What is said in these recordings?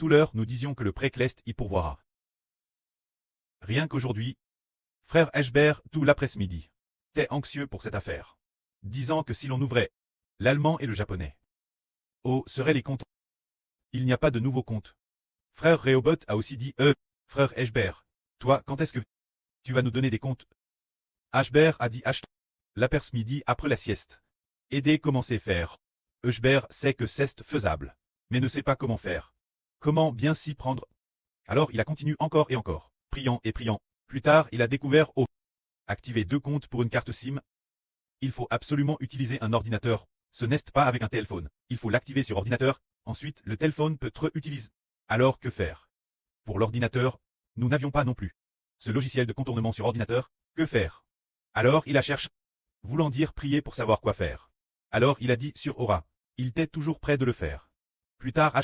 tout l'heure nous disions que le pré-Clest y pourvoira. Rien qu'aujourd'hui, frère Eschber, tout l'après-midi, t'es anxieux pour cette affaire, disant que si l'on ouvrait l'allemand et le japonais, oh, seraient les comptes. Il n'y a pas de nouveaux comptes. Frère Rehoboth a aussi dit frère Eschber, toi, quand est-ce que tu vas nous donner des comptes? Eschber a dit l'après-midi après la sieste. Aider commencer faire. Eschber sait que c'est faisable, mais ne sait pas comment faire. Comment bien s'y prendre? Alors il a continué encore et encore, priant et priant. Plus tard, il a découvert activer 2 comptes pour une carte SIM. Il faut absolument utiliser un ordinateur. Ce n'est pas avec un téléphone. Il faut l'activer sur ordinateur. Ensuite, le téléphone peut être utilisé. Alors que faire? Pour l'ordinateur, nous n'avions pas non plus ce logiciel de contournement sur ordinateur. Que faire? Alors il a cherché, voulant dire prier pour savoir quoi faire. Alors il a dit sur Aura. Il était toujours prêt de le faire. Plus tard,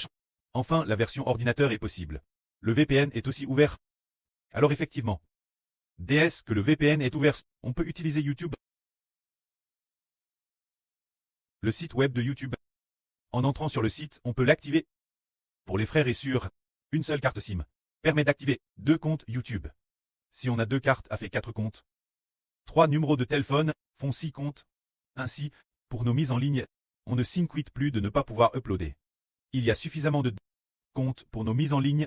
enfin la version ordinateur est possible. Le VPN est aussi ouvert. Alors effectivement, DS que le VPN est ouvert, on peut utiliser YouTube. Le site web de YouTube. En entrant sur le site, on peut l'activer. Pour les frères et sœurs, une seule carte SIM permet d'activer 2 comptes YouTube. Si on a 2 cartes, a fait 4 comptes. 3 numéros de téléphone font 6 comptes. Ainsi, pour nos mises en ligne, on ne s'inquiète plus de ne pas pouvoir uploader. Il y a suffisamment de comptes pour nos mises en ligne.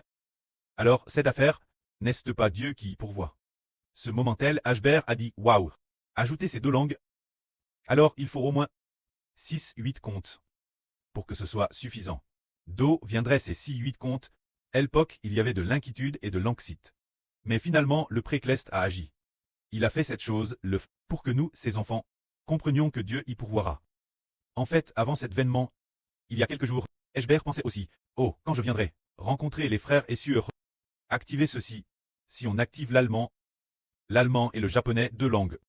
Alors, cette affaire, n'est-ce pas Dieu qui y pourvoit? Ce moment-tel, Eschber a dit waouh, ajoutez ces 2 langues. Alors, il faut au moins 6-8 comptes pour que ce soit suffisant. D'où viendraient ces 6-8 comptes? À l'époque, il y avait de l'inquiétude et de l'anxiété. Mais finalement, le pré-Clest a agi. Il a fait cette chose, pour que nous, ses enfants, comprenions que Dieu y pourvoira. En fait, avant cet événement, il y a quelques jours, Eschber pensait aussi, oh, quand je viendrai rencontrer les frères et sœurs, activer ceci. Si on active l'allemand et le japonais, 2 langues.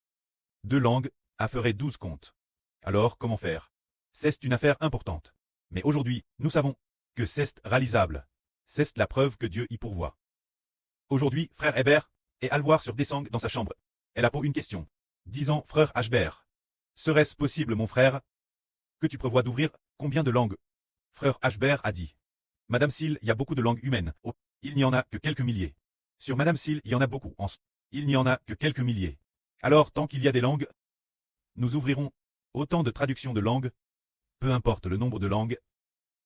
2 langues, a ferait 12 comptes. Alors, comment faire? C'est une affaire importante. Mais aujourd'hui, nous savons que c'est réalisable. C'est la preuve que Dieu y pourvoit. Aujourd'hui, frère Hébert est allé voir sur Descend dans sa chambre. Elle a posé une question, disant, frère Eschber, serait-ce possible, mon frère, que tu prévois d'ouvrir combien de langues? Frère Eschber a dit, Madame Sil, il y a beaucoup de langues humaines. Oh, il n'y en a que quelques milliers. Sur Madame Sil, il y en a beaucoup. Il n'y en a que quelques milliers. Alors, tant qu'il y a des langues, nous ouvrirons autant de traductions de langues, peu importe le nombre de langues.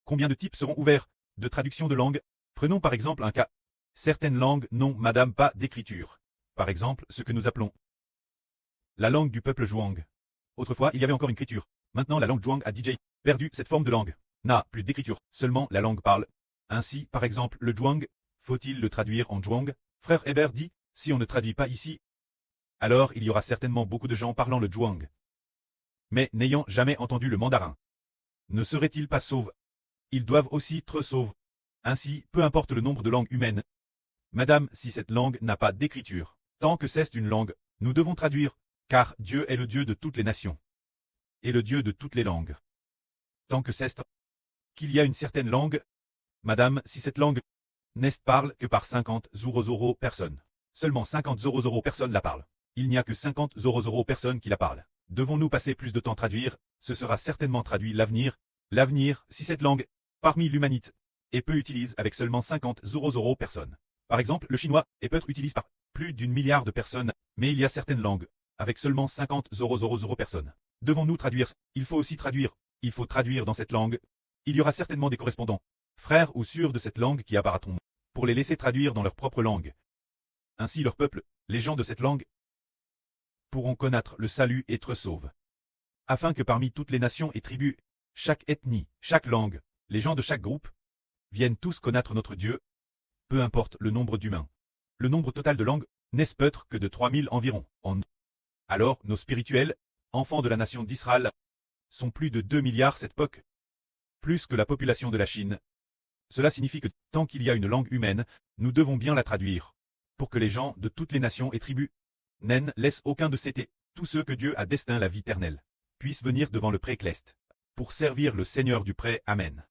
Combien de types seront ouverts de traduction de langues? Prenons par exemple un cas. Certaines langues n'ont, madame, pas d'écriture. Par exemple, ce que nous appelons la langue du peuple Zhuang. Autrefois, il y avait encore une écriture. Maintenant, la langue Zhuang a DJ perdu cette forme de langue. N'a plus d'écriture, seulement la langue parle. Ainsi, par exemple, le Zhuang, faut-il le traduire en Zhuang? Frère Hébert dit, si on ne traduit pas ici, alors il y aura certainement beaucoup de gens parlant le Zhuang. Mais n'ayant jamais entendu le mandarin, ne seraient-ils pas sauves? Ils doivent aussi être sauves. Ainsi, peu importe le nombre de langues humaines. Madame, si cette langue n'a pas d'écriture, tant que c'est une langue, nous devons traduire, car Dieu est le Dieu de toutes les nations. Et le Dieu de toutes les langues. Tant que c'est qu'il y a une certaine langue, madame, si cette langue n'est parle que par 50 personnes. Seulement 50 personnes la parlent. Il n'y a que 50 personnes qui la parlent. Devons-nous passer plus de temps à traduire? Ce sera certainement traduit l'avenir. L'avenir, si cette langue, parmi l'humanité, est peu utilisée avec seulement 50 personnes. Par exemple, le chinois est peut-être utilisé par plus d'1 milliard de personnes, mais il y a certaines langues, avec seulement 50 personnes. Devons-nous traduire? Il faut aussi traduire. Il faut traduire dans cette langue. Il y aura certainement des correspondants, frères ou sœurs de cette langue qui apparaîtront, pour les laisser traduire dans leur propre langue. Ainsi leur peuple, les gens de cette langue, pourront connaître le salut et être sauvés. Afin que parmi toutes les nations et tribus, chaque ethnie, chaque langue, les gens de chaque groupe, viennent tous connaître notre Dieu, peu importe le nombre d'humains. Le nombre total de langues n'est peut-être que de 3000 environ. Alors, nos spirituels, enfants de la nation d'Israël, sont plus de 2 milliards cette époque, plus que la population de la Chine. Cela signifie que, tant qu'il y a une langue humaine, nous devons bien la traduire, pour que les gens de toutes les nations et tribus n'en laissent aucun de céter, tous ceux que Dieu a destinés à la vie éternelle, puissent venir devant le pré-Clest, pour servir le Seigneur du pré. Amen.